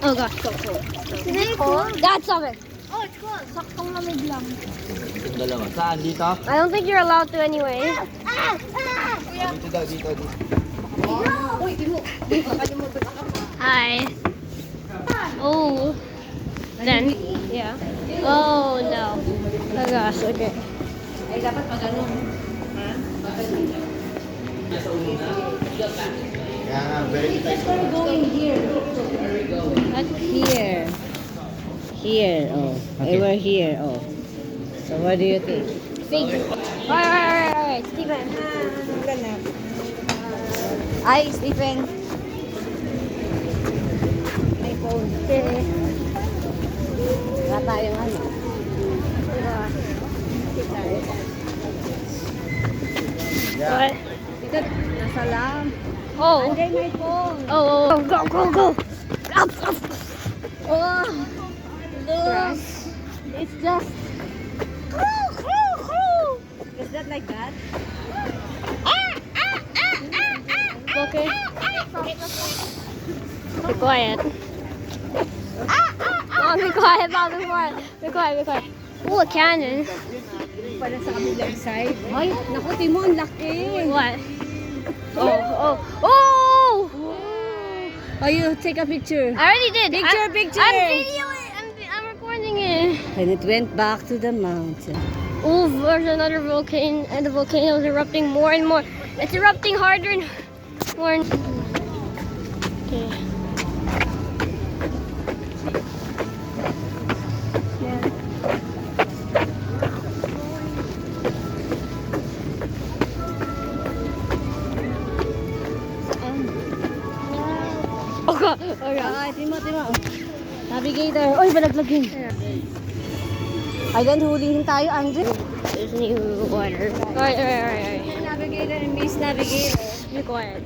Oh gosh, so cold. Is it cold? Dad, stop it. Oh, it's cold. Saktong lamig lang. Dalawa. Saan? Dito? I don't think you're allowed to anyway. Dito daw, dito. Uy, timo. Nakalimutan ka pa. Hi. Oh. Then, yeah. Oh no. Oh gosh, okay. Ay, dapat pag ano. Kaya nga, very tight. We're going here. Not here. Here, oh. Okay. We're here, oh. So what do you think? Think. Alright, Stephen. Ay, Stephen. iPhone. Okay. Wala tayong ano. What? Dito, nasa lang. Oh. Anday my phone. Oh, go, go, go. Up, up. Oh, look. It's just... Is that like that? Okay. Be quiet. Mom, be quiet, Mom, be quiet. Be quiet, be quiet. Ooh, a cannon. Para sa kabilang side. Ay, naku, Timon, laki. What? Oh, oh, oh! Oh, you take a picture. I already did. Picture, I'm, picture. I'm videoing. I'm recording it. And it went back to the mountain. Ooh, there's another volcano, and the volcano is erupting more and more. It's erupting harder and more. Okay. Yeah. Oh God! Oh God! Ah, Timo. Navigator. Oy, balaglag Yeah. Island, hulihin tayo, Andre. There's new water. Alright. Navigator and Miss Navigator. Be quiet.